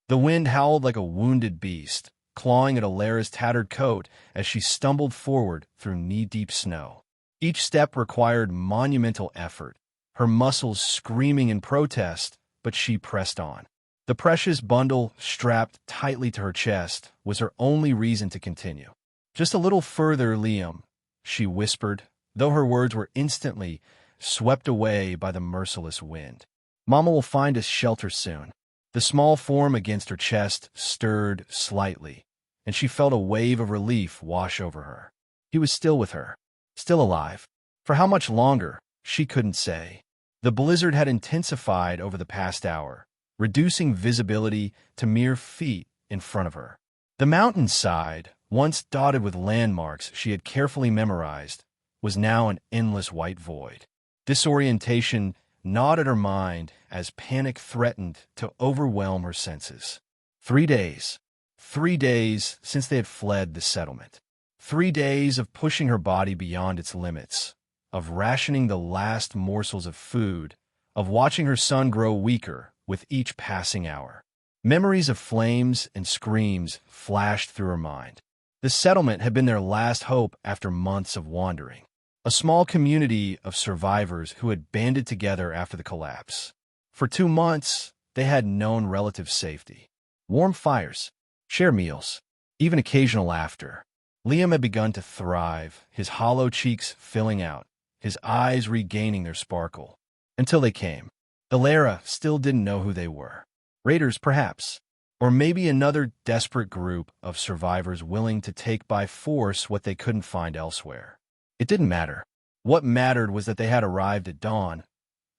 The wind howled like a wounded beast, clawing at Alara's tattered coat as she stumbled forward through knee-deep snow. Each step required monumental effort, her muscles screaming in protest, but she pressed on. The precious bundle strapped tightly to her chest was her only reason to continue. "Just a little further, Liam," she whispered, though her words were instantly swept away by the merciless wind. "Mama will find us shelter soon." The small form against her chest stirred slightly, and she felt a wave of relief wash over her. He was still with her, still alive. For how much longer, she couldn't say. The blizzard had intensified over the past hour, reducing visibility to mere feet in front of her. The mountainside, once dotted with landmarks she had carefully memorized, was now an endless white void. Disorientation gnawed at her mind as panic threatened to overwhelm her senses. 3 days. 3 days since they had fled the settlement. 3 days of pushing her body beyond its limits, of rationing the last morsels of food, of watching her son grow weaker with each passing hour. Memories of flames and screams flashed through her mind. The settlement had been their last hope after months of wandering. A small community of survivors who had banded together after the collapse. For 2 months, they had known relative safety. Warm fires, shared meals, even occasional laughter. Liam had begun to thrive, his hollow cheeks filling out, his eyes regaining their sparkle. Until they came. Alara still didn't know who they were. Raiders, perhaps. Or maybe another desperate group of survivors willing to take by force what they couldn't find elsewhere. It didn't matter. What mattered was that they had arrived at dawn,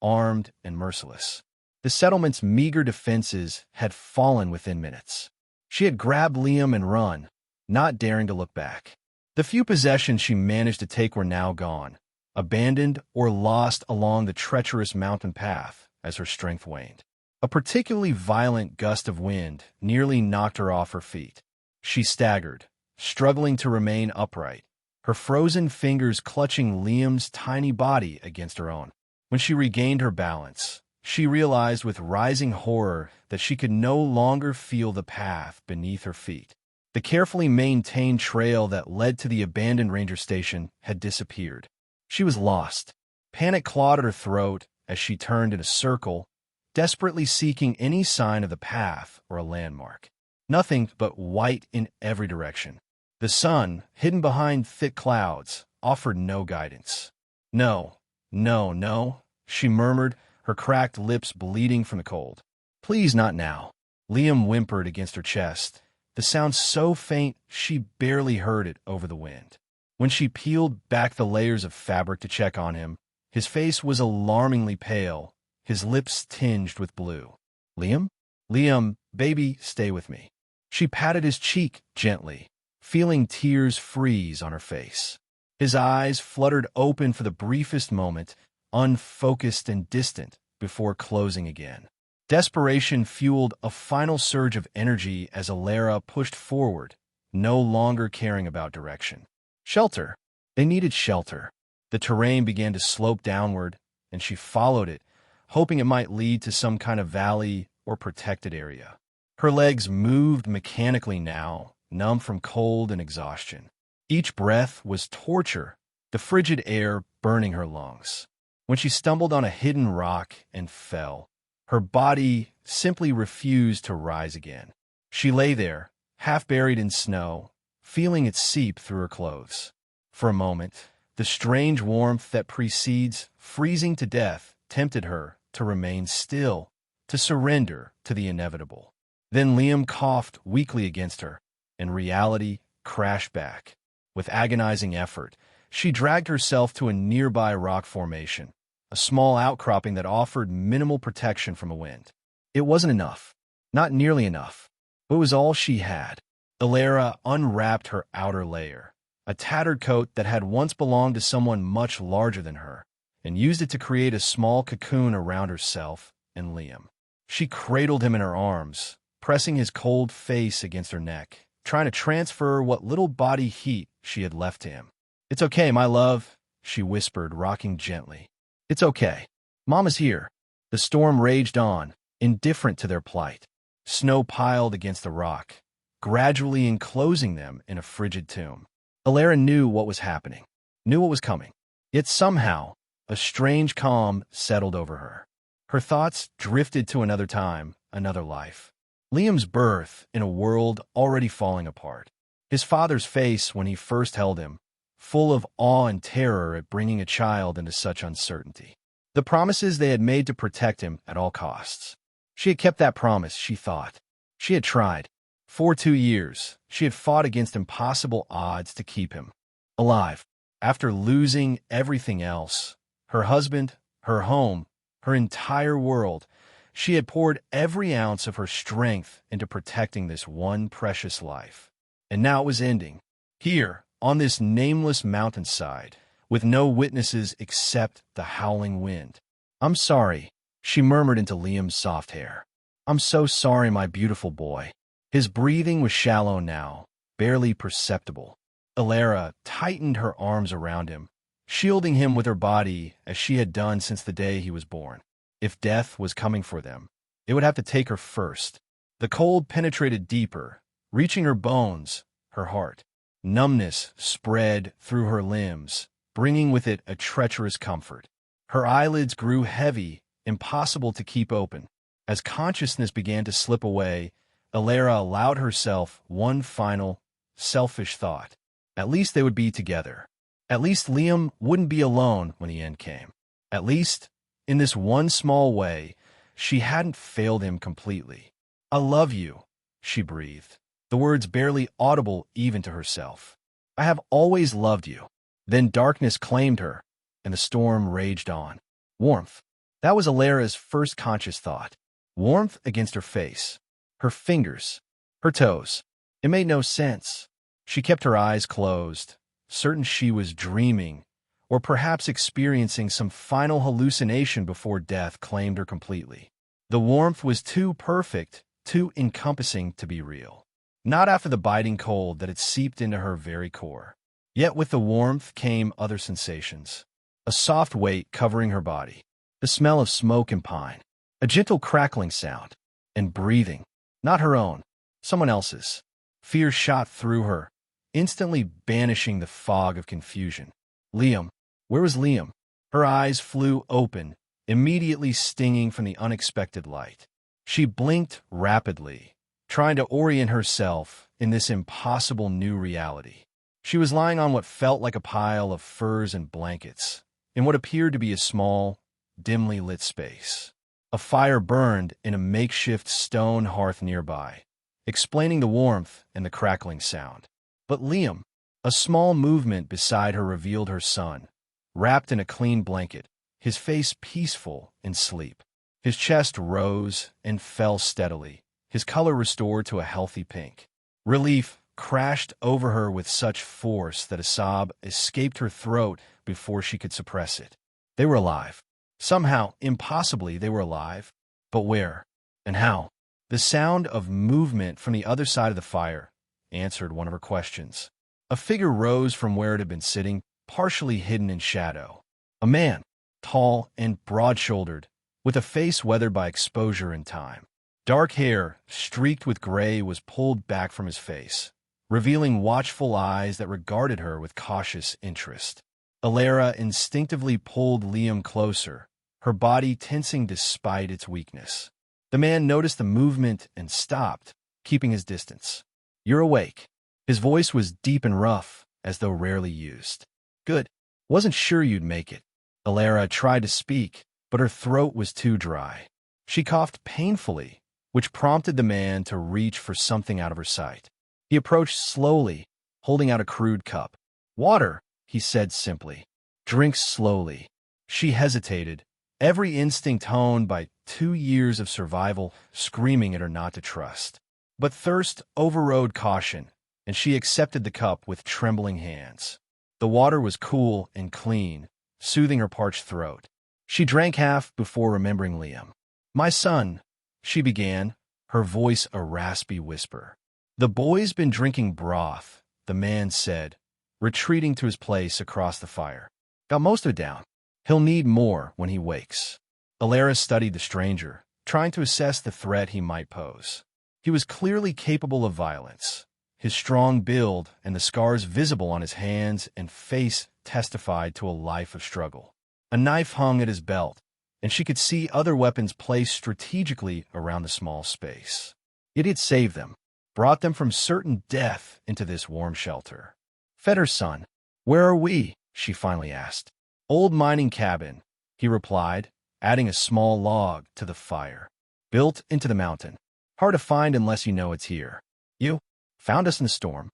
armed and merciless. The settlement's meager defenses had fallen within minutes. She had grabbed Liam and run, not daring to look back. The few possessions she managed to take were now gone, abandoned or lost along the treacherous mountain path as her strength waned. A particularly violent gust of wind nearly knocked her off her feet. She staggered, struggling to remain upright, her frozen fingers clutching Liam's tiny body against her own. When she regained her balance, she realized with rising horror that she could no longer feel the path beneath her feet. The carefully maintained trail that led to the abandoned ranger station had disappeared. She was lost. Panic clawed at her throat as she turned in a circle, desperately seeking any sign of the path or a landmark. Nothing but white in every direction. The sun, hidden behind thick clouds, offered no guidance. "No, no, no," she murmured, her cracked lips bleeding from the cold. "Please, not now." Liam whimpered against her chest, the sound so faint she barely heard it over the wind. When she peeled back the layers of fabric to check on him, his face was alarmingly pale, his lips tinged with blue. "Liam? Liam, baby, stay with me." She patted his cheek gently, feeling tears freeze on her face. His eyes fluttered open for the briefest moment, unfocused and distant, before closing again. Desperation fueled a final surge of energy as Alara pushed forward, no longer caring about direction. Shelter. They needed shelter. The terrain began to slope downward, and she followed it, hoping it might lead to some kind of valley or protected area. Her legs moved mechanically now, numb from cold and exhaustion. Each breath was torture, the frigid air burning her lungs. When she stumbled on a hidden rock and fell, her body simply refused to rise again. She lay there, half buried in snow, feeling it seep through her clothes. For a moment, the strange warmth that precedes freezing to death tempted her to remain still, to surrender to the inevitable. Then Liam coughed weakly against her, and reality crashed back. With agonizing effort, she dragged herself to a nearby rock formation, a small outcropping that offered minimal protection from a wind. It wasn't enough, not nearly enough, but it was all she had. Alara unwrapped her outer layer, a tattered coat that had once belonged to someone much larger than her, and used it to create a small cocoon around herself and Liam. She cradled him in her arms, pressing his cold face against her neck, trying to transfer what little body heat she had left to him. "It's okay, my love," she whispered, rocking gently. "It's okay. Mama's here." The storm raged on, indifferent to their plight. Snow piled against the rock, gradually enclosing them in a frigid tomb. Alara knew what was happening, knew what was coming. Yet somehow, a strange calm settled over her. Her thoughts drifted to another time, another life. Liam's birth in a world already falling apart. His father's face when he first held him, full of awe and terror at bringing a child into such uncertainty. The promises they had made to protect him at all costs. She had kept that promise, she thought. She had tried. For 2 years, she had fought against impossible odds to keep him alive. After losing everything else, her husband, her home, her entire world, she had poured every ounce of her strength into protecting this one precious life. And now it was ending. Here, on this nameless mountainside, with no witnesses except the howling wind. "I'm sorry," she murmured into Liam's soft hair. "I'm so sorry, my beautiful boy." His breathing was shallow now, barely perceptible. Alara tightened her arms around him, shielding him with her body as she had done since the day he was born. If death was coming for them, it would have to take her first. The cold penetrated deeper, reaching her bones, her heart. Numbness spread through her limbs, bringing with it a treacherous comfort. Her eyelids grew heavy, impossible to keep open. As consciousness began to slip away, Alara allowed herself one final, selfish thought. At least they would be together. At least Liam wouldn't be alone when the end came. At least, in this one small way, she hadn't failed him completely. "I love you," she breathed, the words barely audible even to herself. "I have always loved you." Then darkness claimed her, and the storm raged on. Warmth. That was Alara's first conscious thought. Warmth against her face, her fingers, her toes. It made no sense. She kept her eyes closed, certain she was dreaming, or perhaps experiencing some final hallucination before death claimed her completely. The warmth was too perfect, too encompassing to be real. Not after the biting cold that had seeped into her very core. Yet with the warmth came other sensations. A soft weight covering her body, the smell of smoke and pine, a gentle crackling sound, and breathing, not her own, someone else's. Fear shot through her, instantly banishing the fog of confusion. Liam. Where was Liam? Her eyes flew open, immediately stinging from the unexpected light. She blinked rapidly, trying to orient herself in this impossible new reality. She was lying on what felt like a pile of furs and blankets, in what appeared to be a small, dimly lit space. A fire burned in a makeshift stone hearth nearby, explaining the warmth and the crackling sound. But Liam, a small movement beside her revealed her son, wrapped in a clean blanket, his face peaceful in sleep. His chest rose and fell steadily, his color restored to a healthy pink. Relief crashed over her with such force that a sob escaped her throat before she could suppress it. They were alive. Somehow, impossibly, they were alive. But where? And how? The sound of movement from the other side of the fire answered one of her questions. A figure rose from where it had been sitting, partially hidden in shadow. A man, tall and broad-shouldered, with a face weathered by exposure and time. Dark hair, streaked with gray, was pulled back from his face, revealing watchful eyes that regarded her with cautious interest. Alara instinctively pulled Liam closer, her body tensing despite its weakness. The man noticed the movement and stopped, keeping his distance. "You're awake." His voice was deep and rough, as though rarely used. "Good. Wasn't sure you'd make it." Alara tried to speak, but her throat was too dry. She coughed painfully, which prompted the man to reach for something out of her sight. He approached slowly, holding out a crude cup. "Water," he said simply. "Drink slowly." She hesitated, every instinct honed by 2 years of survival screaming at her not to trust. But thirst overrode caution, and she accepted the cup with trembling hands. The water was cool and clean, soothing her parched throat. She drank half before remembering Liam. "My son," she began, her voice a raspy whisper. "The boy's been drinking broth," the man said, retreating to his place across the fire. "Got most of it down. He'll need more when he wakes." Alara studied the stranger, trying to assess the threat he might pose. He was clearly capable of violence. His strong build and the scars visible on his hands and face testified to a life of struggle. A knife hung at his belt, and she could see other weapons placed strategically around the small space. It had saved them, brought them from certain death into this warm shelter. "Fetter's son, where are we?" she finally asked. "Old mining cabin," he replied, adding a small log to the fire. "Built into the mountain. Hard to find unless you know it's here. You found us in the storm."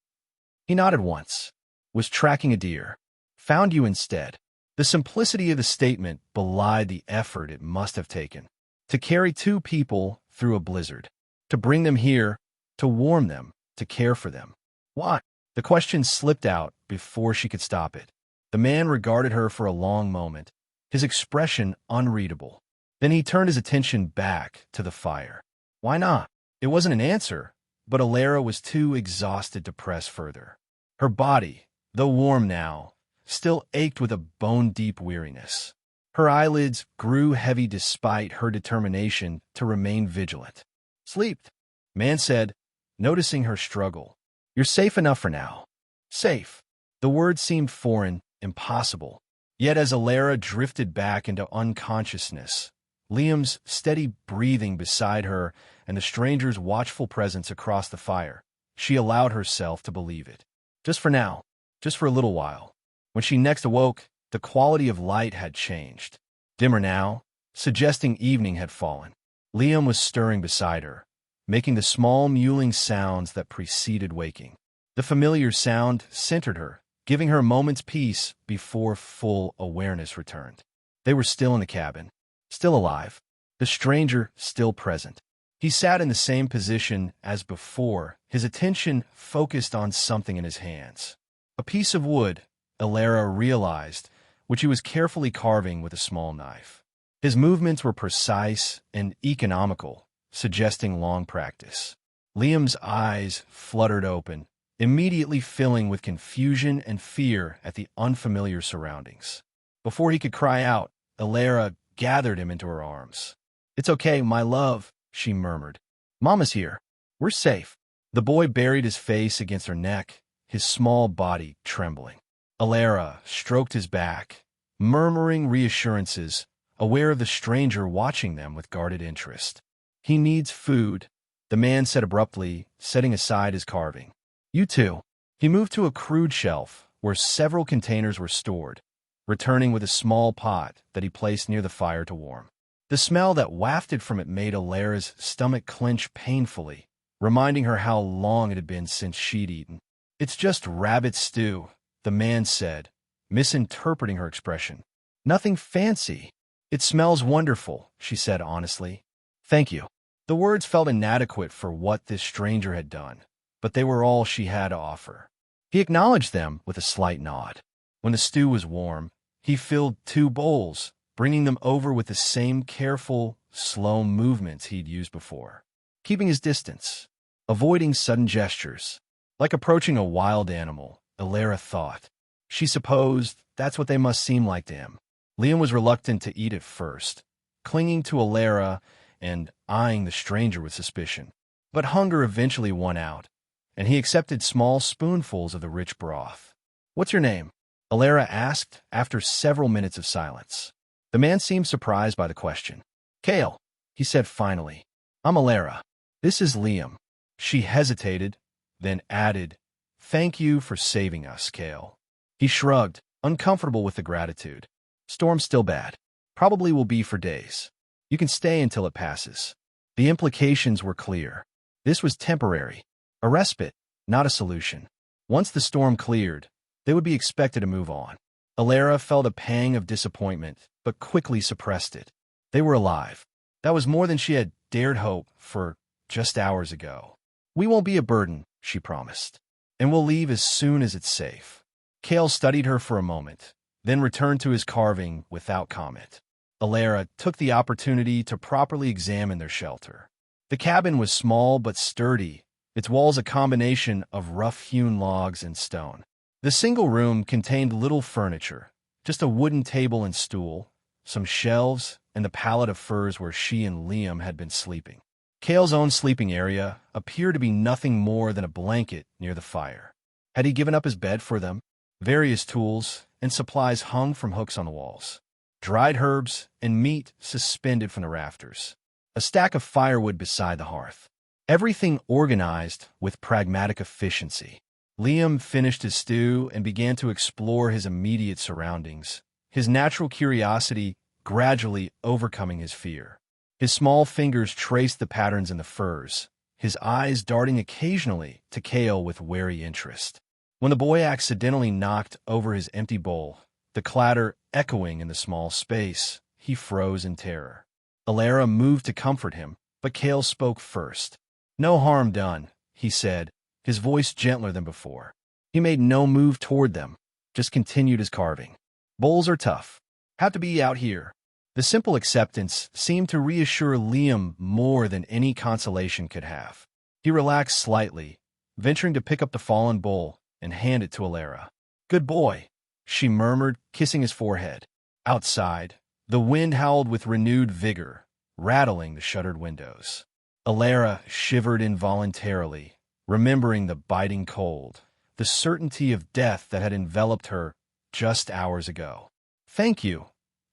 He nodded once. "Was tracking a deer. Found you instead." The simplicity of the statement belied the effort it must have taken. To carry two people through a blizzard. To bring them here. To warm them. To care for them. Why? The question slipped out before she could stop it. The man regarded her for a long moment, his expression unreadable. Then he turned his attention back to the fire. Why not? It wasn't an answer, but Alara was too exhausted to press further. Her body, though warm now, still ached with a bone-deep weariness. Her eyelids grew heavy despite her determination to remain vigilant. "Sleep," man said, noticing her struggle. "You're safe enough for now." Safe. The word seemed foreign, impossible. Yet as Alara drifted back into unconsciousness, Liam's steady breathing beside her and the stranger's watchful presence across the fire, she allowed herself to believe it. Just for now, just for a little while. When she next awoke, the quality of light had changed. Dimmer now, suggesting evening had fallen. Liam was stirring beside her, making the small mewling sounds that preceded waking. The familiar sound centered her, giving her a moment's peace before full awareness returned. They were still in the cabin, still alive, the stranger still present. He sat in the same position as before, his attention focused on something in his hands. A piece of wood, Alara realized, which he was carefully carving with a small knife. His movements were precise and economical, suggesting long practice. Liam's eyes fluttered open, immediately filling with confusion and fear at the unfamiliar surroundings. Before he could cry out, Alara gathered him into her arms. "It's okay, my love," she murmured. "Mama's here. We're safe." The boy buried his face against her neck, his small body trembling. Alara stroked his back, murmuring reassurances, aware of the stranger watching them with guarded interest. "He needs food," the man said abruptly, setting aside his carving. "You too." He moved to a crude shelf where several containers were stored, returning with a small pot that he placed near the fire to warm. The smell that wafted from it made Alara's stomach clench painfully, reminding her how long it had been since she'd eaten. "It's just rabbit stew," the man said, misinterpreting her expression. "Nothing fancy." "It smells wonderful," she said honestly. "Thank you." The words felt inadequate for what this stranger had done, but they were all she had to offer. He acknowledged them with a slight nod. When the stew was warm, he filled 2 bowls, bringing them over with the same careful, slow movements he'd used before, keeping his distance, avoiding sudden gestures. Like approaching a wild animal, Alara thought. She supposed that's what they must seem like to him. Liam was reluctant to eat at first, clinging to Alara and eyeing the stranger with suspicion. But hunger eventually won out, and he accepted small spoonfuls of the rich broth. "What's your name?" Alara asked after several minutes of silence. The man seemed surprised by the question. "Kale," he said finally. "I'm Alara. This is Liam." She hesitated, then added, "Thank you for saving us, Kale." He shrugged, uncomfortable with the gratitude. "Storm's still bad. Probably will be for days. You can stay until it passes." The implications were clear. This was temporary, a respite, not a solution. Once the storm cleared, they would be expected to move on. Alara felt a pang of disappointment, but quickly suppressed it. They were alive. That was more than she had dared hope for just hours ago. "We won't be a burden," she promised, "and we'll leave as soon as it's safe." Kale studied her for a moment, then returned to his carving without comment. Alara took the opportunity to properly examine their shelter. The cabin was small but sturdy, its walls a combination of rough-hewn logs and stone. The single room contained little furniture, just a wooden table and stool, some shelves, and the pallet of furs where she and Liam had been sleeping. Kale's own sleeping area appeared to be nothing more than a blanket near the fire. Had he given up his bed for them? Various tools and supplies hung from hooks on the walls. Dried herbs and meat suspended from the rafters. A stack of firewood beside the hearth. Everything organized with pragmatic efficiency. Liam finished his stew and began to explore his immediate surroundings, his natural curiosity gradually overcoming his fear. His small fingers traced the patterns in the furs, his eyes darting occasionally to Kale with wary interest. When the boy accidentally knocked over his empty bowl, the clatter echoing in the small space, he froze in terror. Alara moved to comfort him, but Kale spoke first. "No harm done," he said, his voice gentler than before. He made no move toward them, just continued his carving. "Bowls are tough. Have to be out here." The simple acceptance seemed to reassure Liam more than any consolation could have. He relaxed slightly, venturing to pick up the fallen bowl and hand it to Alara. "Good boy," she murmured, kissing his forehead. Outside, the wind howled with renewed vigor, rattling the shuttered windows. Alara shivered involuntarily, remembering the biting cold, the certainty of death that had enveloped her just hours ago. "Thank you,"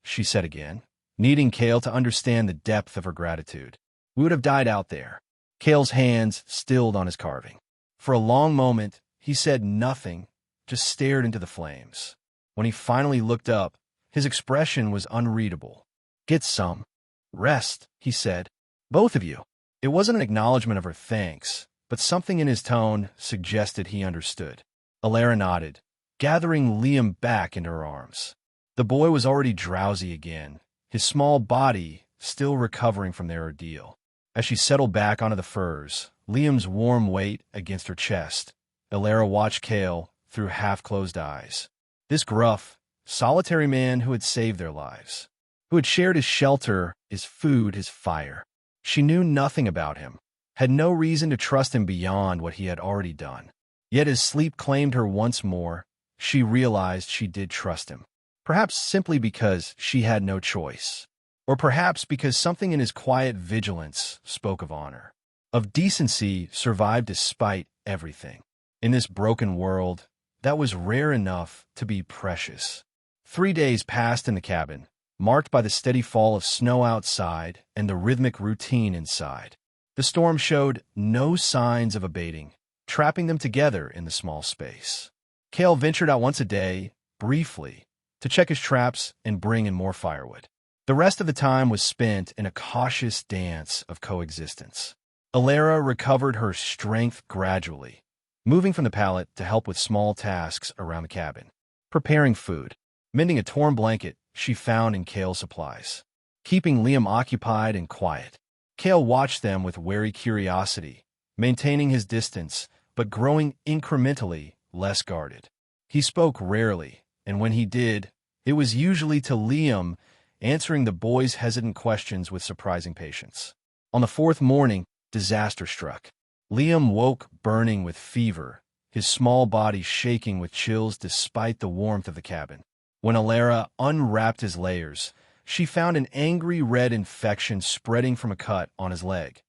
she said again, needing Kale to understand the depth of her gratitude. "We would have died out there." Kale's hands stilled on his carving. For a long moment, he said nothing, just stared into the flames. When he finally looked up, his expression was unreadable. "Get some rest," he said. "Both of you." It wasn't an acknowledgement of her thanks, but something in his tone suggested he understood. Alara nodded, gathering Liam back into her arms. The boy was already drowsy again, his small body still recovering from their ordeal. As she settled back onto the furs, Liam's warm weight against her chest, Alara watched Kale through half-closed eyes. This gruff, solitary man who had saved their lives, who had shared his shelter, his food, his fire. She knew nothing about him, had no reason to trust him beyond what he had already done. Yet as sleep claimed her once more, she realized she did trust him. Perhaps simply because she had no choice. Or perhaps because something in his quiet vigilance spoke of honor, of decency survived despite everything. In this broken world, that was rare enough to be precious. 3 days passed in the cabin, marked by the steady fall of snow outside and the rhythmic routine inside. The storm showed no signs of abating, trapping them together in the small space. Kale ventured out once a day, briefly, to check his traps and bring in more firewood. The rest of the time was spent in a cautious dance of coexistence. Alara recovered her strength gradually, moving from the pallet to help with small tasks around the cabin. Preparing food, mending a torn blanket she found in Kale's supplies, keeping Liam occupied and quiet. Kale watched them with wary curiosity, maintaining his distance, but growing incrementally less guarded. He spoke rarely, and when he did, it was usually to Liam, answering the boy's hesitant questions with surprising patience. On the 4th morning, disaster struck. Liam woke burning with fever, his small body shaking with chills despite the warmth of the cabin. When Alara unwrapped his layers, she found an angry red infection spreading from a cut on his leg,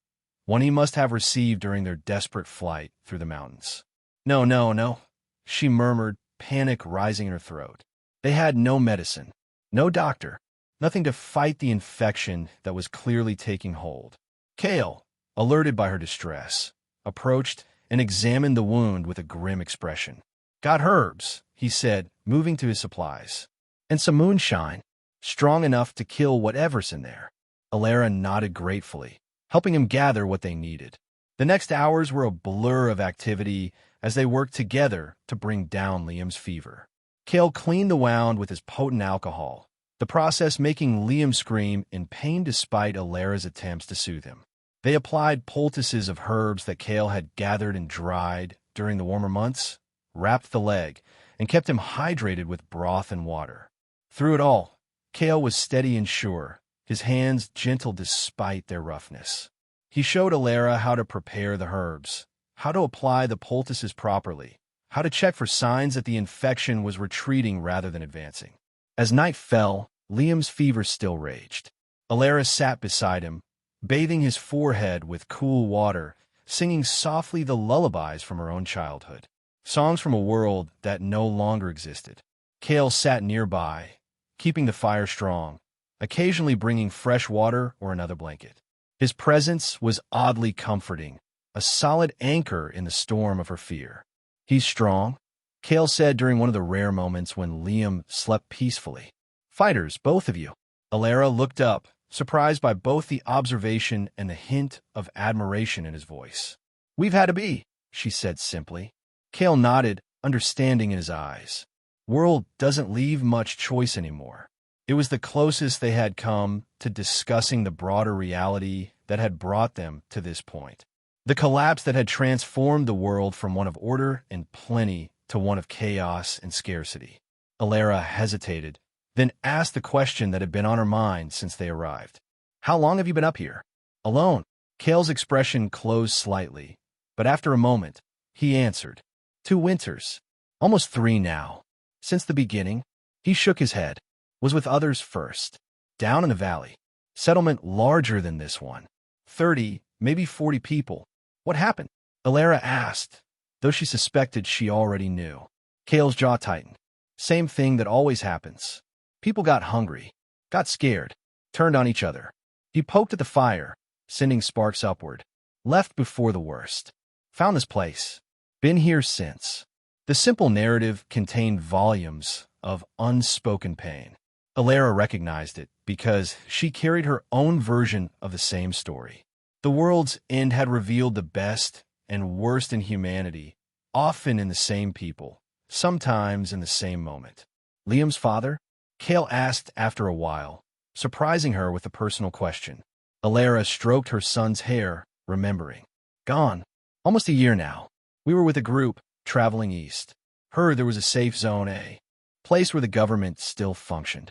one he must have received during their desperate flight through the mountains. "No, no, no," she murmured, panic rising in her throat. They had no medicine, no doctor, nothing to fight the infection that was clearly taking hold. Kale, alerted by her distress, approached and examined the wound with a grim expression. "Got herbs," he said, moving to his supplies. "And some moonshine, strong enough to kill whatever's in there." Alara nodded gratefully, helping him gather what they needed. The next hours were a blur of activity as they worked together to bring down Liam's fever. Kale cleaned the wound with his potent alcohol, the process making Liam scream in pain despite Alara's attempts to soothe him. They applied poultices of herbs that Kale had gathered and dried during the warmer months, wrapped the leg, and kept him hydrated with broth and water. Through it all, Kale was steady and sure, his hands gentle despite their roughness. He showed Alara how to prepare the herbs, how to apply the poultices properly, how to check for signs that the infection was retreating rather than advancing. As night fell, Liam's fever still raged. Alara sat beside him, bathing his forehead with cool water, singing softly the lullabies from her own childhood, songs from a world that no longer existed. Kale sat nearby, keeping the fire strong, occasionally bringing fresh water or another blanket. His presence was oddly comforting, a solid anchor in the storm of her fear. "He's strong," Kale said during one of the rare moments when Liam slept peacefully. "Fighters, both of you." Alara looked up, surprised by both the observation and the hint of admiration in his voice. "We've had to be," she said simply. Kale nodded, understanding in his eyes. World doesn't leave much choice anymore. It was the closest they had come to discussing the broader reality that had brought them to this point. The collapse that had transformed the world from one of order and plenty to one of chaos and scarcity. Alara hesitated, then asked the question that had been on her mind since they arrived. "How long have you been up here?" "Alone." Kale's expression closed slightly, but after a moment, he answered, "2 winters. Almost 3 now. Since the beginning." He shook his head. "Was with others first. Down in the valley. Settlement larger than this one. 30, maybe 40 people. What happened?" Alara asked, though she suspected she already knew. Kale's jaw tightened. "Same thing that always happens. People got hungry, got scared, turned on each other." He poked at the fire, sending sparks upward. "Left before the worst. Found this place. Been here since." The simple narrative contained volumes of unspoken pain. Alara recognized it because she carried her own version of the same story. The world's end had revealed the best and worst in humanity, often in the same people, sometimes in the same moment. "Liam's father?" Kale asked after a while, surprising her with a personal question. Alara stroked her son's hair, remembering. "Gone. Almost a year now. We were with a group, traveling east. Heard there was a safe zone, a place where the government still functioned."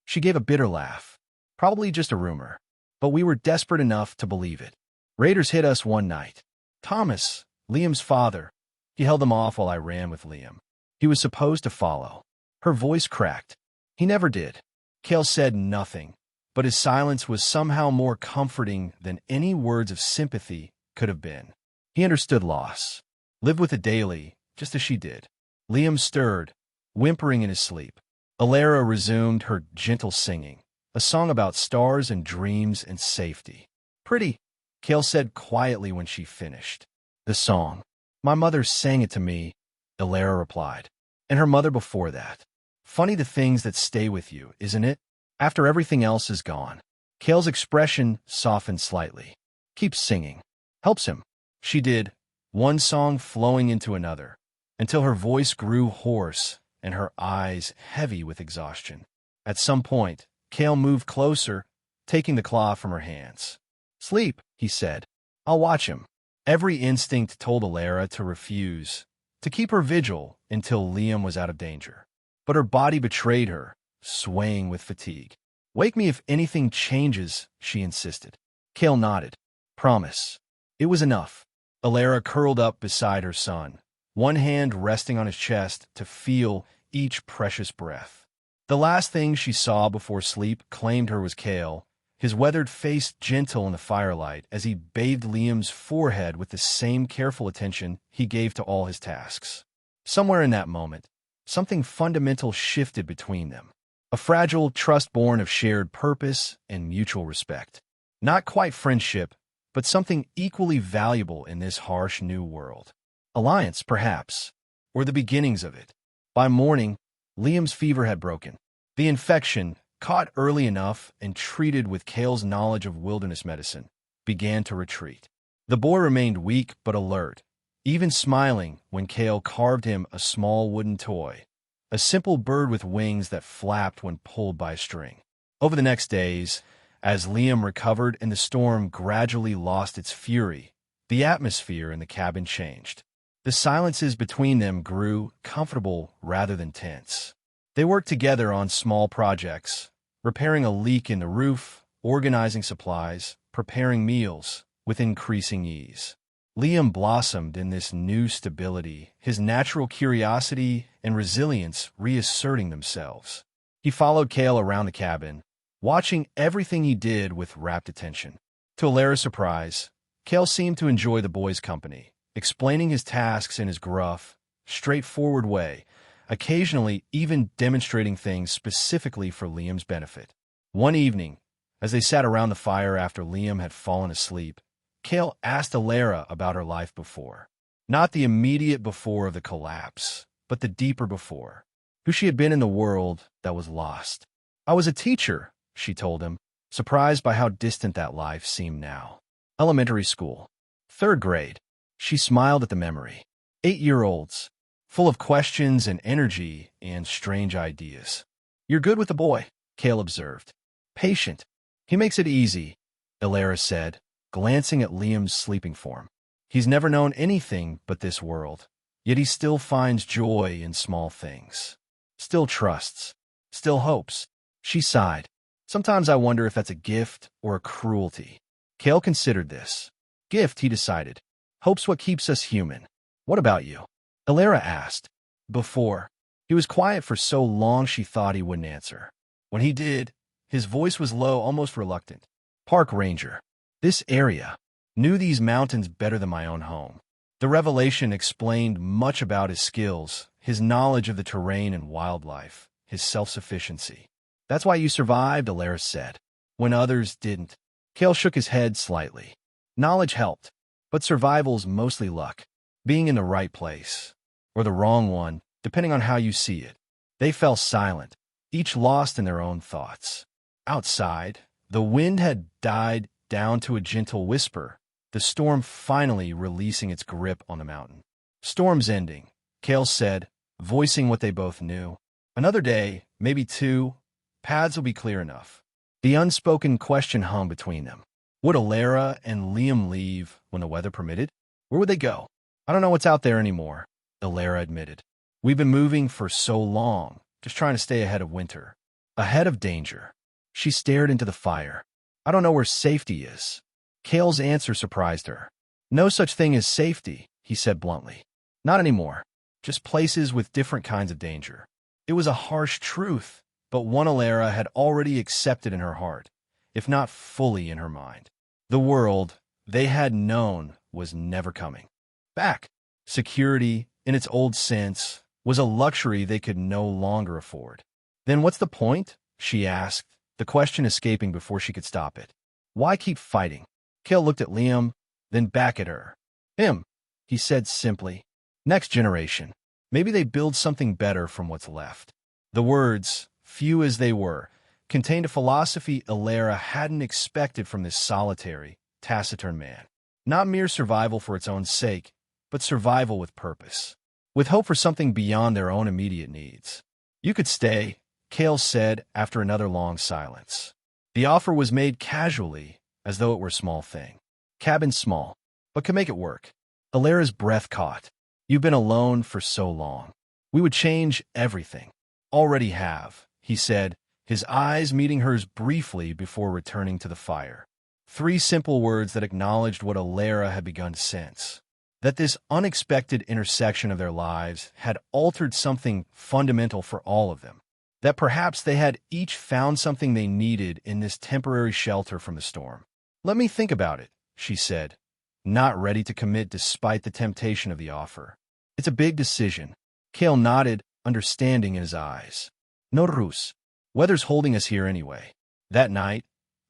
She gave a bitter laugh. "Probably just a rumor. But we were desperate enough to believe it. Raiders hit us one night. Thomas, Liam's father. He held them off while I ran with Liam. He was supposed to follow." Her voice cracked. "He never did." Kale said nothing, but his silence was somehow more comforting than any words of sympathy could have been. He understood loss. Lived with it daily, just as she did. Liam stirred, whimpering in his sleep. Alara resumed her gentle singing, a song about stars and dreams and safety. "Pretty," Kale said quietly when she finished. "The song. My mother sang it to me," Alara replied. "And her mother before that. Funny the things that stay with you, isn't it? After everything else is gone." Kale's expression softened slightly. "Keep singing. Helps him." She did, one song flowing into another, until her voice grew hoarse and her eyes heavy with exhaustion. At some point, Kale moved closer, taking the claw from her hands. "Sleep," he said. "I'll watch him." Every instinct told Alara to refuse, to keep her vigil until Liam was out of danger. But her body betrayed her, swaying with fatigue. "Wake me if anything changes," she insisted. Kale nodded. "Promise." It was enough. Alara curled up beside her son, one hand resting on his chest to feel each precious breath. The last thing she saw before sleep claimed her was Kale, his weathered face gentle in the firelight as he bathed Liam's forehead with the same careful attention he gave to all his tasks. Somewhere in that moment, something fundamental shifted between them. A fragile trust born of shared purpose and mutual respect. Not quite friendship, but something equally valuable in this harsh new world. Alliance, perhaps, or the beginnings of it. By morning, Liam's fever had broken. The infection, caught early enough and treated with Kale's knowledge of wilderness medicine, began to retreat. The boy remained weak but alert, even smiling when Kale carved him a small wooden toy, a simple bird with wings that flapped when pulled by a string. Over the next days, as Liam recovered and the storm gradually lost its fury, the atmosphere in the cabin changed. The silences between them grew comfortable rather than tense. They worked together on small projects, repairing a leak in the roof, organizing supplies, preparing meals, with increasing ease. Liam blossomed in this new stability, his natural curiosity and resilience reasserting themselves. He followed Kale around the cabin, watching everything he did with rapt attention. To Alara's surprise, Kale seemed to enjoy the boy's company, explaining his tasks in his gruff, straightforward way, occasionally even demonstrating things specifically for Liam's benefit. One evening, as they sat around the fire after Liam had fallen asleep, Kale asked Alara about her life before. Not the immediate before of the collapse, but the deeper before. Who she had been in the world that was lost. "I was a teacher," she told him, surprised by how distant that life seemed now. "Elementary school. 3rd grade." She smiled at the memory. 8-year-olds, full of questions and energy and strange ideas. "You're good with the boy," Kale observed. "Patient. He makes it easy," Alara said, glancing at Liam's sleeping form. "He's never known anything but this world, yet he still finds joy in small things. Still trusts. Still hopes." She sighed. "Sometimes I wonder if that's a gift or a cruelty." Kale considered this. Gift, he decided. Hope's what keeps us human. "What about you?" Alara asked. Before. He was quiet for so long she thought he wouldn't answer. When he did, his voice was low, almost reluctant. "Park ranger. This area. Knew these mountains better than my own home." The revelation explained much about his skills, his knowledge of the terrain and wildlife, his self-sufficiency. "That's why you survived," Alara said, "when others didn't." Kale shook his head slightly. "Knowledge helped, but survival's mostly luck. Being in the right place. Or the wrong one, depending on how you see it." They fell silent, each lost in their own thoughts. Outside, the wind had died down to a gentle whisper, the storm finally releasing its grip on the mountain. "Storm's ending," Kale said, voicing what they both knew. "Another day, maybe 2, paths will be clear enough." The unspoken question hung between them. Would Alara and Liam leave when the weather permitted? Where would they go? "I don't know what's out there anymore," Alara admitted. "We've been moving for so long, just trying to stay ahead of winter. Ahead of danger." She stared into the fire. "I don't know where safety is." Kale's answer surprised her. "No such thing as safety," he said bluntly. "Not anymore. Just places with different kinds of danger." It was a harsh truth, but one Alara had already accepted in her heart, if not fully in her mind. The world they had known was never coming back. Security, in its old sense, was a luxury they could no longer afford. "Then what's the point?" she asked, the question escaping before she could stop it. "Why keep fighting?" Kale looked at Liam, then back at her. "Him," he said simply. "Next generation. Maybe they build something better from what's left." The words, few as they were, contained a philosophy Alara hadn't expected from this solitary, taciturn man. Not mere survival for its own sake, but survival with purpose. With hope for something beyond their own immediate needs. "You could stay," Kale said after another long silence. The offer was made casually, as though it were a small thing. "Cabin's small, but can make it work." Alara's breath caught. "You've been alone for so long. We would change everything." "Already have," he said, his eyes meeting hers briefly before returning to the fire. 3 simple words that acknowledged what Alara had begun to sense. That this unexpected intersection of their lives had altered something fundamental for all of them. That perhaps they had each found something they needed in this temporary shelter from the storm. "Let me think about it," she said, not ready to commit despite the temptation of the offer. "It's a big decision." Kale nodded, understanding in his eyes. "No rus. Weather's holding us here anyway." That night,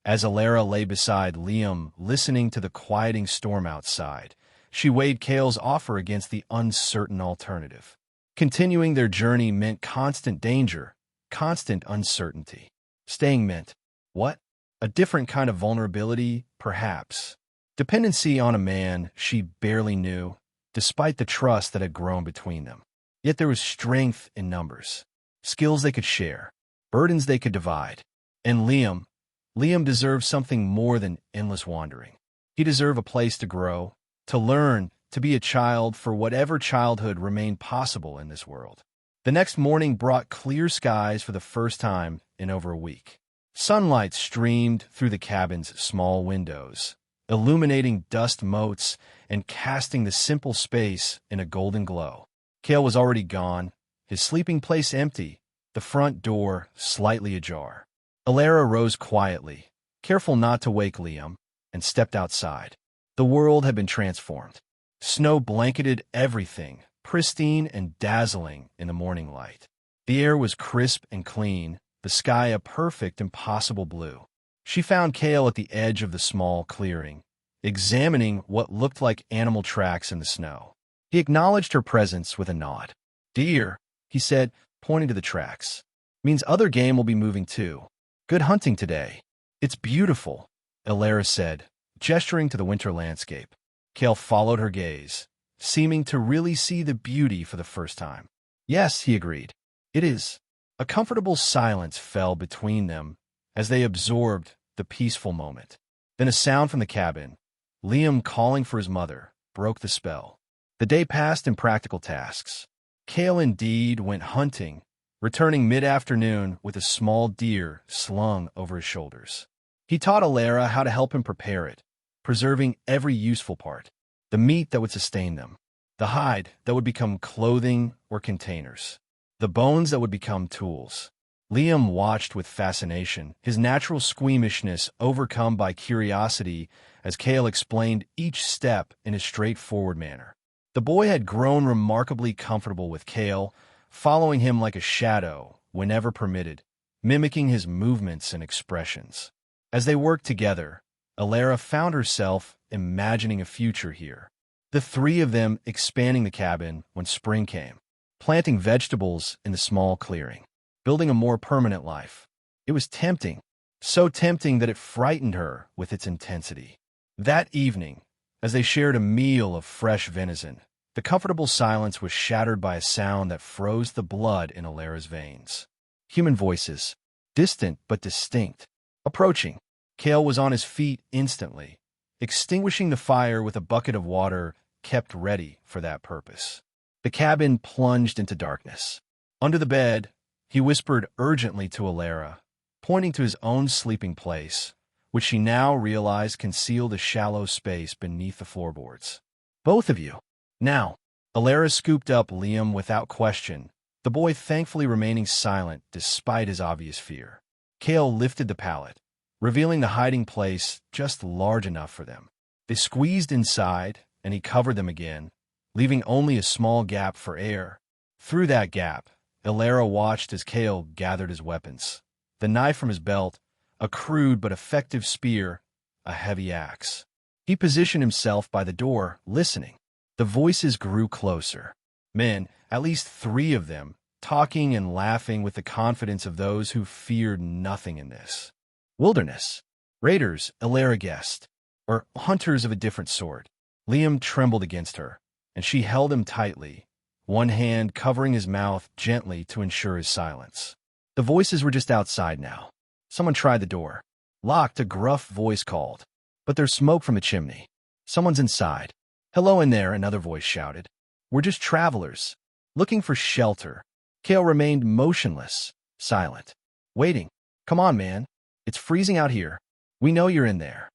as Alara lay beside Liam, listening to the quieting storm outside, she weighed Kale's offer against the uncertain alternative. Continuing their journey meant constant danger, constant uncertainty. Staying meant, what? A different kind of vulnerability, perhaps. Dependency on a man she barely knew, despite the trust that had grown between them. Yet there was strength in numbers, skills they could share, burdens they could divide. And Liam deserved something more than endless wandering. He deserved a place to grow, to learn, to be a child for whatever childhood remained possible in this world. The next morning brought clear skies for the first time in over a week. Sunlight streamed through the cabin's small windows, illuminating dust motes and casting the simple space in a golden glow. Kale was already gone, his sleeping place empty, the front door slightly ajar. Alara rose quietly, careful not to wake Liam, and stepped outside. The world had been transformed. Snow blanketed everything, pristine and dazzling in the morning light. The air was crisp and clean, the sky a perfect, impossible blue. She found Kale at the edge of the small clearing, examining what looked like animal tracks in the snow. He acknowledged her presence with a nod. "Deer," he said, pointing to the tracks. "Means other game will be moving too. Good hunting today." "It's beautiful," Elara said, gesturing to the winter landscape. Kale followed her gaze, seeming to really see the beauty for the first time. "Yes," he agreed. "It is." A comfortable silence fell between them as they absorbed the peaceful moment. Then a sound from the cabin, Liam calling for his mother, broke the spell. The day passed in practical tasks. Kale indeed went hunting, returning mid-afternoon with a small deer slung over his shoulders. He taught Elara how to help him prepare it, preserving every useful part: the meat that would sustain them, the hide that would become clothing or containers, the bones that would become tools. Liam watched with fascination, his natural squeamishness overcome by curiosity as Kale explained each step in a straightforward manner. The boy had grown remarkably comfortable with Kale, following him like a shadow whenever permitted, mimicking his movements and expressions. As they worked together, Elara found herself imagining a future here. The three of them expanding the cabin when spring came, planting vegetables in the small clearing, building a more permanent life. It was tempting, so tempting that it frightened her with its intensity. That evening, as they shared a meal of fresh venison, the comfortable silence was shattered by a sound that froze the blood in Elara's veins. Human voices, distant but distinct, approaching. Kale was on his feet instantly, extinguishing the fire with a bucket of water kept ready for that purpose. The cabin plunged into darkness. Under the bed, he whispered urgently to Elara, pointing to his own sleeping place, which she now realized concealed a shallow space beneath the floorboards. "Both of you." Now, Elara scooped up Liam without question, the boy thankfully remaining silent despite his obvious fear. Kale lifted the pallet, revealing the hiding place just large enough for them. They squeezed inside, and he covered them again, leaving only a small gap for air. Through that gap, Elara watched as Kale gathered his weapons. The knife from his belt, a crude but effective spear, a heavy axe. He positioned himself by the door, listening. The voices grew closer. Men, at least three of them, talking and laughing with the confidence of those who feared nothing in this wilderness. Raiders, Elara guessed, or hunters of a different sort. Liam trembled against her, and she held him tightly, one hand covering his mouth gently to ensure his silence. The voices were just outside now. Someone tried the door. Locked, a gruff voice called. "But there's smoke from the chimney. Someone's inside." "Hello in there," another voice shouted. "We're just travelers, looking for shelter." Kale remained motionless, silent, waiting. "Come on, man. It's freezing out here. We know you're in there."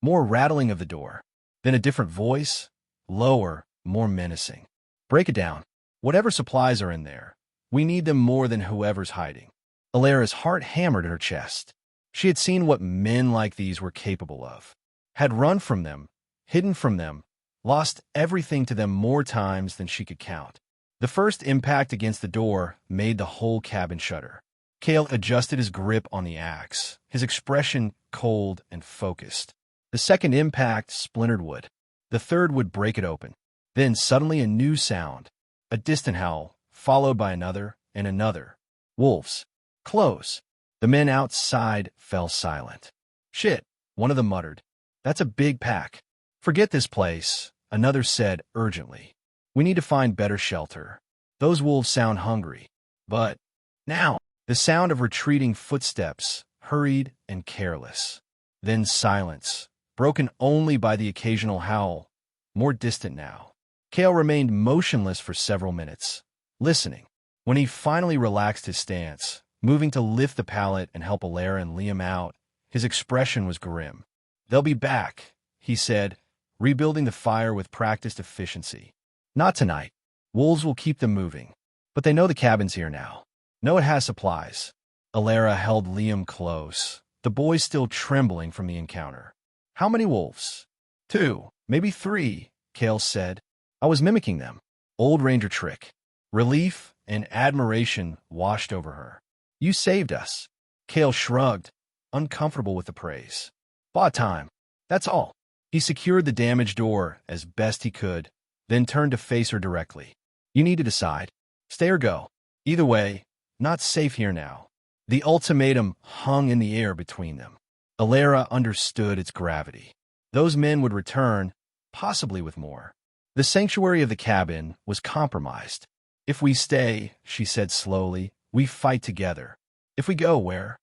More rattling of the door. Then a different voice, lower, more menacing. "Break it down. Whatever supplies are in there. We need them more than whoever's hiding." Elara's heart hammered at her chest. She had seen what men like these were capable of. Had run from them, hidden from them, lost everything to them more times than she could count. The first impact against the door made the whole cabin shudder. Kale adjusted his grip on the axe, his expression cold and focused. The second impact splintered wood. The third would break it open. Then suddenly a new sound, a distant howl, followed by another and another. Wolves. Close. The men outside fell silent. "Shit," one of them muttered. "That's a big pack." "Forget this place," another said urgently. "We need to find better shelter. Those wolves sound hungry." But now, the sound of retreating footsteps, hurried and careless. Then silence, broken only by the occasional howl, more distant now. Kale remained motionless for several minutes, listening. When he finally relaxed his stance, moving to lift the pallet and help Elara and Liam out, his expression was grim. "They'll be back," he said, rebuilding the fire with practiced efficiency. "Not tonight. Wolves will keep them moving. But they know the cabin's here now. Know it has supplies." Elara held Liam close, the boy still trembling from the encounter. How many wolves? 2, maybe 3, Kale said. I was mimicking them. Old Ranger trick. Relief and admiration washed over her. You saved us. Kale shrugged, uncomfortable with the praise. Bought time. That's all. He secured the damaged door as best he could, then turned to face her directly. You need to decide. Stay or go. Either way, not safe here now. The ultimatum hung in the air between them. Alara understood its gravity. Those men would return, possibly with more. The sanctuary of the cabin was compromised. If we stay, she said slowly, we fight together. If we go, where?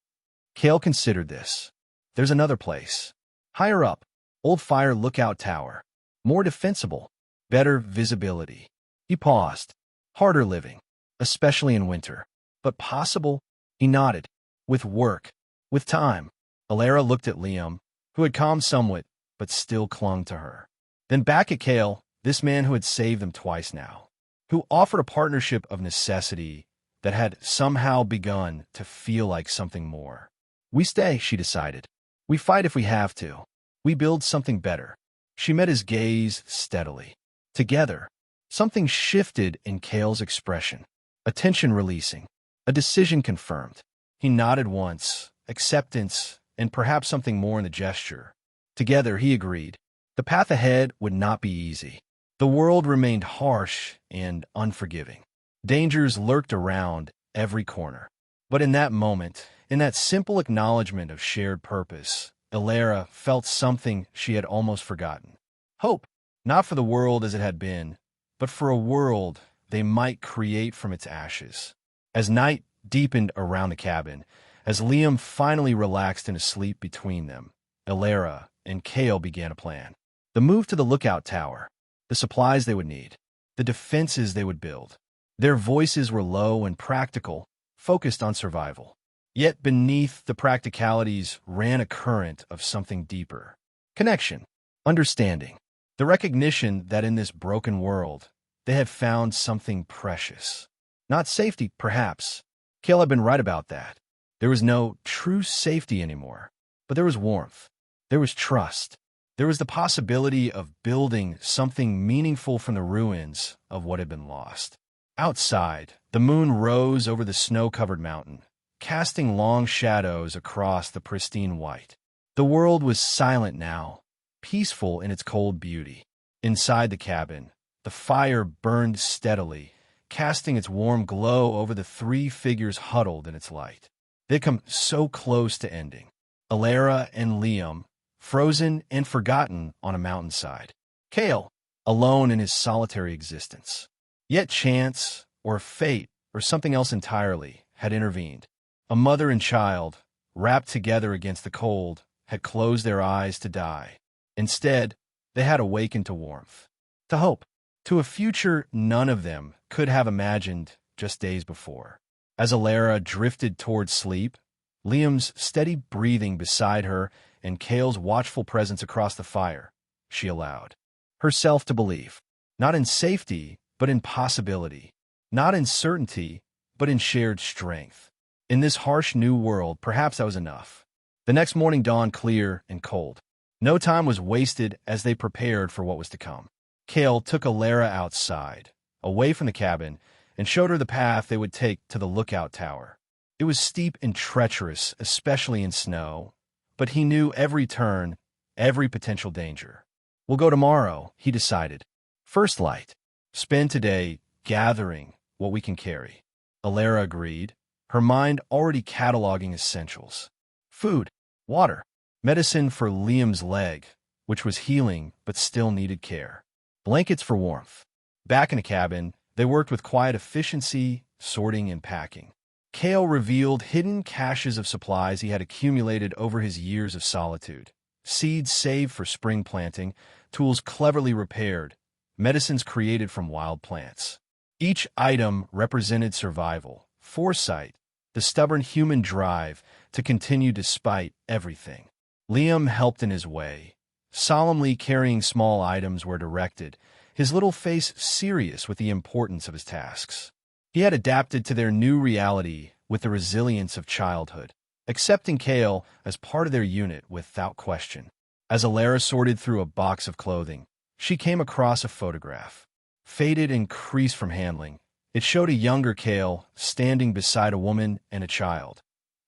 Kale considered this. There's another place. Higher up, old fire lookout tower. More defensible, better visibility. He paused. Harder living, especially in winter. But possible? He nodded. With work. With time. Alara looked at Liam, who had calmed somewhat, but still clung to her. Then back at Kale, this man who had saved them twice now, who offered a partnership of necessity that had somehow begun to feel like something more. We stay, she decided. We fight if we have to. We build something better. She met his gaze steadily. Together, something shifted in Kale's expression. A tension releasing. A decision confirmed. He nodded once, acceptance, and perhaps something more in the gesture. Together, he agreed. The path ahead would not be easy. The world remained harsh and unforgiving. Dangers lurked around every corner. But in that moment, in that simple acknowledgement of shared purpose, Alara felt something she had almost forgotten. Hope, not for the world as it had been, but for a world they might create from its ashes. As night deepened around the cabin, as Liam finally relaxed into sleep between them, Alara and Kale began a plan. The move to the lookout tower, the supplies they would need, the defenses they would build. Their voices were low and practical, focused on survival. Yet beneath the practicalities ran a current of something deeper. Connection, understanding, the recognition that in this broken world, they had found something precious. Not safety, perhaps. Kale had been right about that. There was no true safety anymore. But there was warmth. There was trust. There was the possibility of building something meaningful from the ruins of what had been lost. Outside, the moon rose over the snow-covered mountain, casting long shadows across the pristine white. The world was silent now, peaceful in its cold beauty. Inside the cabin, the fire burned steadily, casting its warm glow over the 3 figures huddled in its light. They'd come so close to ending. Alara and Liam, frozen and forgotten on a mountainside. Kale, alone in his solitary existence. Yet chance, or fate, or something else entirely, had intervened. A mother and child, wrapped together against the cold, had closed their eyes to die. Instead, they had awakened to warmth, to hope, to a future none of them could have imagined just days before. As Alara drifted towards sleep, Liam's steady breathing beside her and Kale's watchful presence across the fire, she allowed herself to believe, not in safety, but in possibility, not in certainty, but in shared strength. In this harsh new world, perhaps that was enough. The next morning dawned clear and cold. No time was wasted as they prepared for what was to come. Kale took Alara outside, away from the cabin, and showed her the path they would take to the lookout tower. It was steep and treacherous, especially in snow, but he knew every turn, every potential danger. We'll go tomorrow, he decided. First light. Spend today gathering what we can carry. Alara agreed, her mind already cataloging essentials. Food, water, medicine for Liam's leg, which was healing but still needed care. Blankets for warmth. Back in the cabin, they worked with quiet efficiency, sorting and packing. Kale revealed hidden caches of supplies he had accumulated over his years of solitude. Seeds saved for spring planting, tools cleverly repaired, medicines created from wild plants. Each item represented survival, foresight, the stubborn human drive to continue despite everything. Liam helped in his way, solemnly carrying small items where directed, his little face serious with the importance of his tasks. He had adapted to their new reality with the resilience of childhood, accepting Kale as part of their unit without question. As Alara sorted through a box of clothing, she came across a photograph. Faded and creased from handling, it showed a younger Kale standing beside a woman and a child,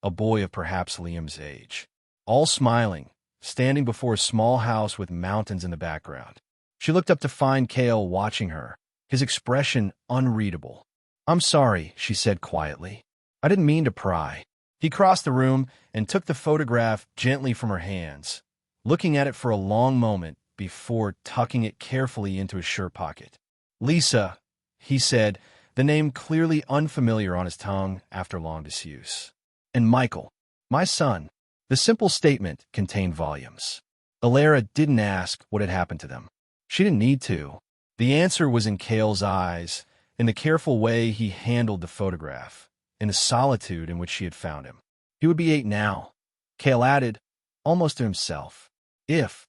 a boy of perhaps Liam's age. All smiling, standing before a small house with mountains in the background. She looked up to find Kale watching her, his expression unreadable. "I'm sorry," she said quietly. "I didn't mean to pry." He crossed the room and took the photograph gently from her hands, looking at it for a long moment before tucking it carefully into his shirt pocket. "Lisa," he said, the name clearly unfamiliar on his tongue after long disuse. "And Michael, my son." The simple statement contained volumes. Alara didn't ask what had happened to them. She didn't need to. The answer was in Kale's eyes, in the careful way he handled the photograph, in the solitude in which she had found him. He would be 8 now. Kale added, almost to himself. If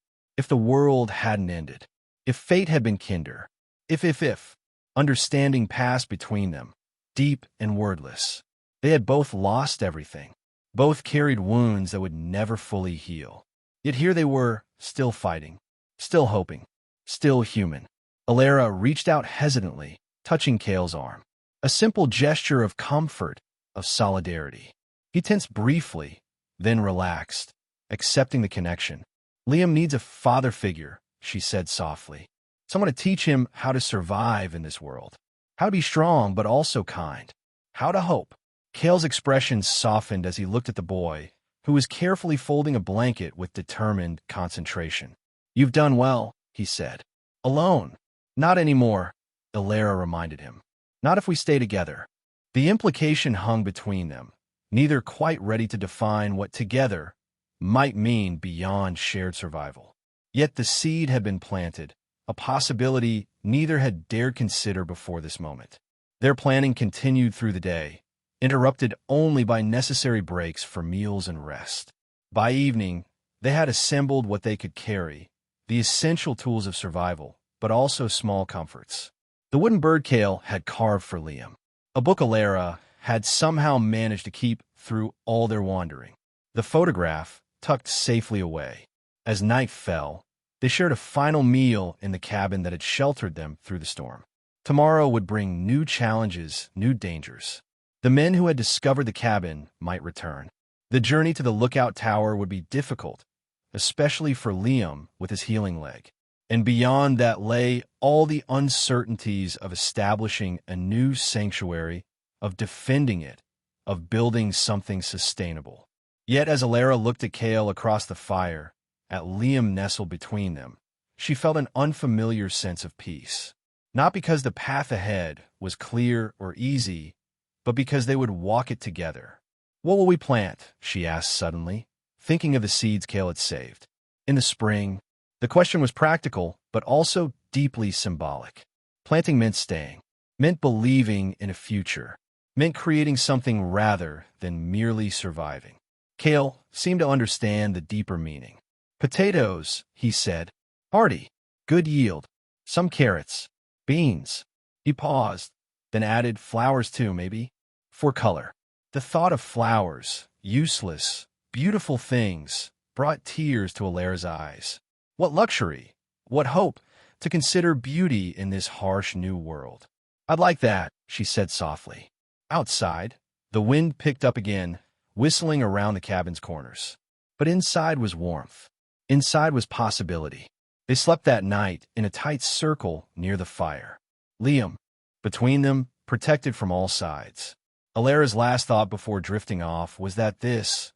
the world hadn't ended. If fate had been kinder. If. Understanding passed between them, deep and wordless. They had both lost everything. Both carried wounds that would never fully heal. Yet here they were, still fighting, still hoping, still human. Alara reached out hesitantly, touching Kale's arm. A simple gesture of comfort, of solidarity. He tensed briefly, then relaxed, accepting the connection. "Liam needs a father figure," she said softly. "Someone to teach him how to survive in this world. How to be strong but also kind. How to hope." Kale's expression softened as he looked at the boy, who was carefully folding a blanket with determined concentration. "You've done well," he said. "Alone." "Not anymore," Alara reminded him. "Not if we stay together." The implication hung between them, neither quite ready to define what together might mean beyond shared survival. Yet the seed had been planted, a possibility neither had dared consider before this moment. Their planning continued through the day, interrupted only by necessary breaks for meals and rest. By evening, they had assembled what they could carry, the essential tools of survival, but also small comforts. The wooden bird Kale had carved for Liam. A book Alara had somehow managed to keep through all their wandering. The photograph tucked safely away. As night fell, they shared a final meal in the cabin that had sheltered them through the storm. Tomorrow would bring new challenges, new dangers. The men who had discovered the cabin might return. The journey to the lookout tower would be difficult, especially for Liam with his healing leg. And beyond that lay all the uncertainties of establishing a new sanctuary, of defending it, of building something sustainable. Yet as Alara looked at Kale across the fire, at Liam nestled between them, she felt an unfamiliar sense of peace. Not because the path ahead was clear or easy, but because they would walk it together. "What will we plant?" she asked suddenly, thinking of the seeds Kale had saved. "In the spring." The question was practical, but also deeply symbolic. Planting meant staying, meant believing in a future, meant creating something rather than merely surviving. Kale seemed to understand the deeper meaning. "Potatoes," he said. "Hearty. Good yield. Some carrots. Beans." He paused, then added flowers too, maybe, for color. The thought of flowers, useless, beautiful things, brought tears to Alara's eyes. What luxury, what hope, to consider beauty in this harsh new world. "I'd like that," she said softly. Outside, the wind picked up again, whistling around the cabin's corners. But inside was warmth. Inside was possibility. They slept that night in a tight circle near the fire. Liam, between them, protected from all sides. Alara's last thought before drifting off was that this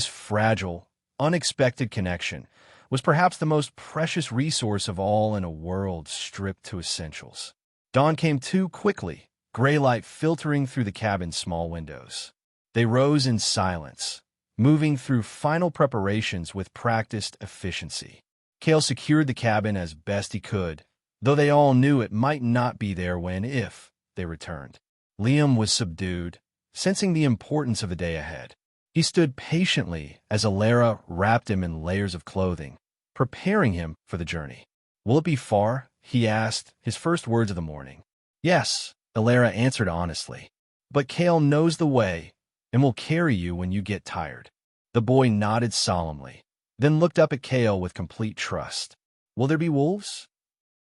fragile, unexpected connection was perhaps the most precious resource of all in a world stripped to essentials. Dawn came too quickly, gray light filtering through the cabin's small windows. They rose in silence, moving through final preparations with practiced efficiency. Kale secured the cabin as best he could, though they all knew it might not be there if they returned. Liam was subdued, sensing the importance of the day ahead. He stood patiently as Alara wrapped him in layers of clothing, preparing him for the journey. "Will it be far?" he asked, his first words of the morning. "Yes," Alara answered honestly. "But Kale knows the way and will carry you when you get tired." The boy nodded solemnly, then looked up at Kale with complete trust. Will there be wolves?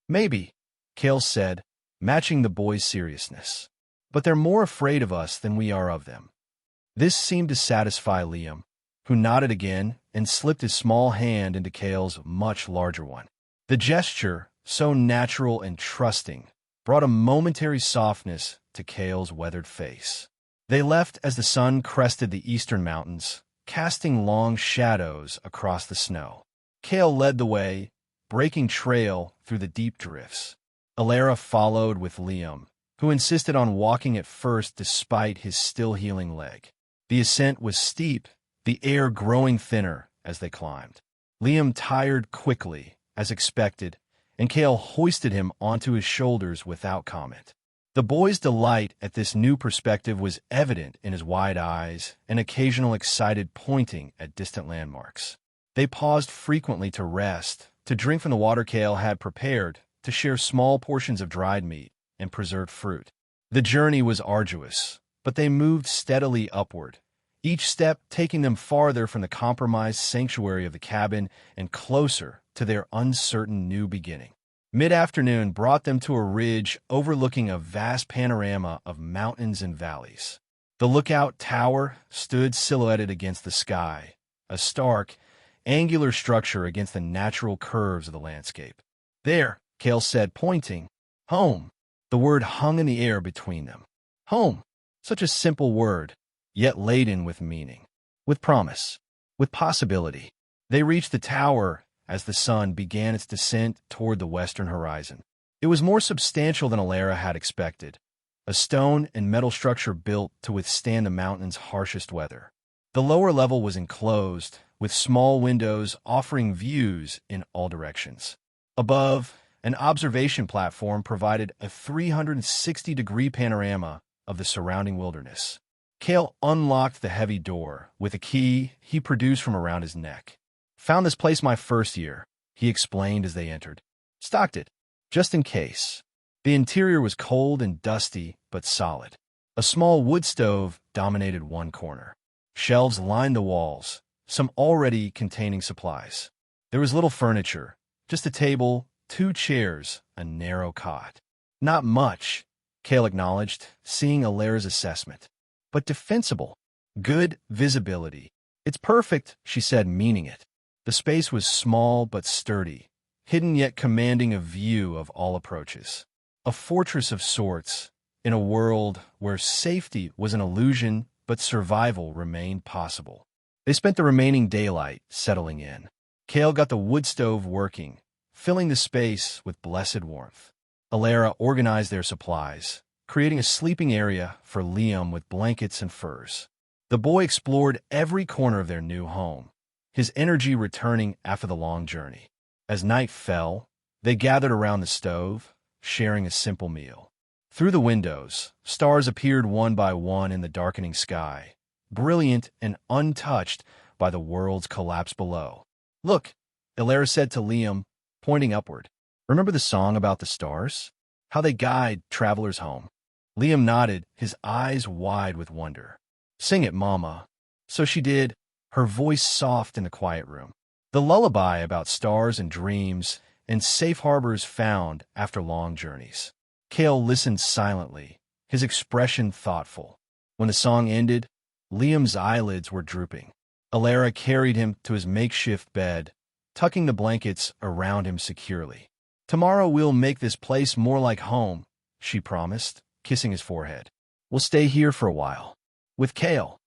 Maybe, Kale said, matching the boy's seriousness. But they're more afraid of us than we are of them. This seemed to satisfy Liam, who nodded again and slipped his small hand into Kale's much larger one. The gesture, so natural and trusting, brought a momentary softness to Kale's weathered face. They left as the sun crested the eastern mountains, casting long shadows across the snow. Kale led the way, breaking trail through the deep drifts. Alara followed with Liam, who insisted on walking at first despite his still healing leg. The ascent was steep, the air growing thinner as they climbed. Liam tired quickly, as expected, and Kale hoisted him onto his shoulders without comment. The boy's delight at this new perspective was evident in his wide eyes and occasional excited pointing at distant landmarks. They paused frequently to rest, to drink from the water Kale had prepared, to share small portions of dried meat and preserved fruit. The journey was arduous, but they moved steadily upward, each step taking them farther from the compromised sanctuary of the cabin and closer to their uncertain new beginning. Mid-afternoon brought them to a ridge overlooking a vast panorama of mountains and valleys. The lookout tower stood silhouetted against the sky, a stark, angular structure against the natural curves of the landscape. There, Kale said, pointing. Home. The word hung in the air between them. Home. Such a simple word, yet laden with meaning, with promise, with possibility. They reached the tower as the sun began its descent toward the western horizon. It was more substantial than Alara had expected, a stone and metal structure built to withstand the mountain's harshest weather. The lower level was enclosed, with small windows offering views in all directions. Above, an observation platform provided a 360-degree panorama of the surrounding wilderness. Kale unlocked the heavy door with a key he produced from around his neck. Found this place my first year, he explained as they entered. Stocked it, just in case. The interior was cold and dusty, but solid. A small wood stove dominated one corner. Shelves lined the walls, some already containing supplies. There was little furniture, just a table, 2 chairs, a narrow cot. Not much, Kale acknowledged, seeing Alara's assessment. But defensible. Good visibility. It's perfect, she said, meaning it. The space was small but sturdy, hidden yet commanding a view of all approaches. A fortress of sorts, in a world where safety was an illusion but survival remained possible. They spent the remaining daylight settling in. Kale got the wood stove working, filling the space with blessed warmth. Alara organized their supplies, creating a sleeping area for Liam with blankets and furs. The boy explored every corner of their new home, his energy returning after the long journey. As night fell, they gathered around the stove, sharing a simple meal. Through the windows, stars appeared one by one in the darkening sky, brilliant and untouched by the world's collapse below. Look, Alara said to Liam, pointing upward. Remember the song about the stars? How they guide travelers home. Liam nodded, his eyes wide with wonder. Sing it, Mama. So she did, her voice soft in the quiet room. The lullaby about stars and dreams and safe harbors found after long journeys. Kale listened silently, his expression thoughtful. When the song ended, Liam's eyelids were drooping. Alara carried him to his makeshift bed, tucking the blankets around him securely. Tomorrow we'll make this place more like home, she promised, kissing his forehead. We'll stay here for a while. With Kale?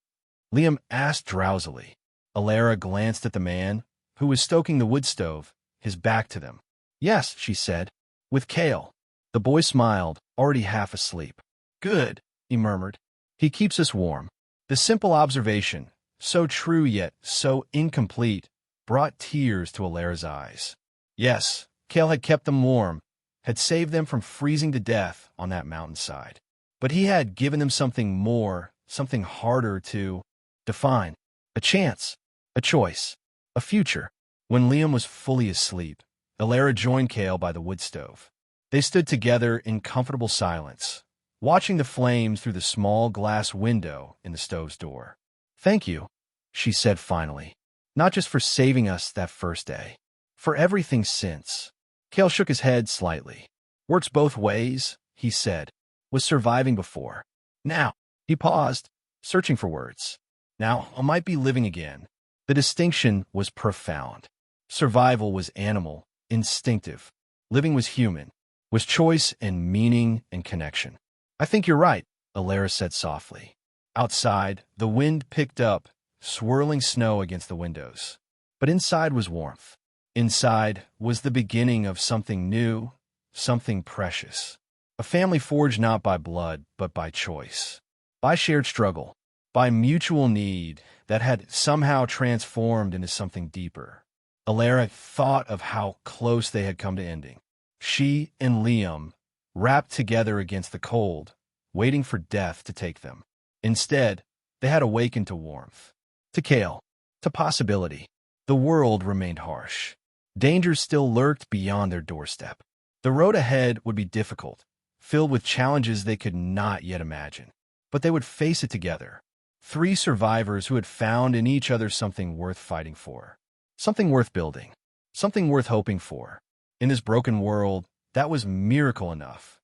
Liam asked drowsily. Alara glanced at the man, who was stoking the wood stove, his back to them. Yes, she said. With Kale. The boy smiled, already half asleep. Good, he murmured. He keeps us warm. The simple observation, so true yet so incomplete, brought tears to Alara's eyes. Yes, Kale had kept them warm, had saved them from freezing to death on that mountainside. But he had given them something more, something harder to define. A chance, a choice, a future. When Liam was fully asleep, Alara joined Kale by the wood stove. They stood together in comfortable silence, watching the flames through the small glass window in the stove's door. Thank you, she said finally. Not just for saving us that first day. For everything since. Kale shook his head slightly. Works both ways, he said. Was surviving before. Now, he paused, searching for words. Now, I might be living again. The distinction was profound. Survival was animal, instinctive. Living was human, was choice and meaning and connection. I think you're right, Alara said softly. Outside, the wind picked up, swirling snow against the windows. But inside was warmth. Inside was the beginning of something new, something precious. A family forged not by blood, but by choice. By shared struggle. By mutual need that had somehow transformed into something deeper. Alara thought of how close they had come to ending. She and Liam, wrapped together against the cold, waiting for death to take them. Instead, they had awakened to warmth, to Kale, to possibility. The world remained harsh. Dangers still lurked beyond their doorstep. The road ahead would be difficult, filled with challenges they could not yet imagine. But they would face it together. 3 survivors who had found in each other something worth fighting for. Something worth building. Something worth hoping for. In this broken world, that was miracle enough.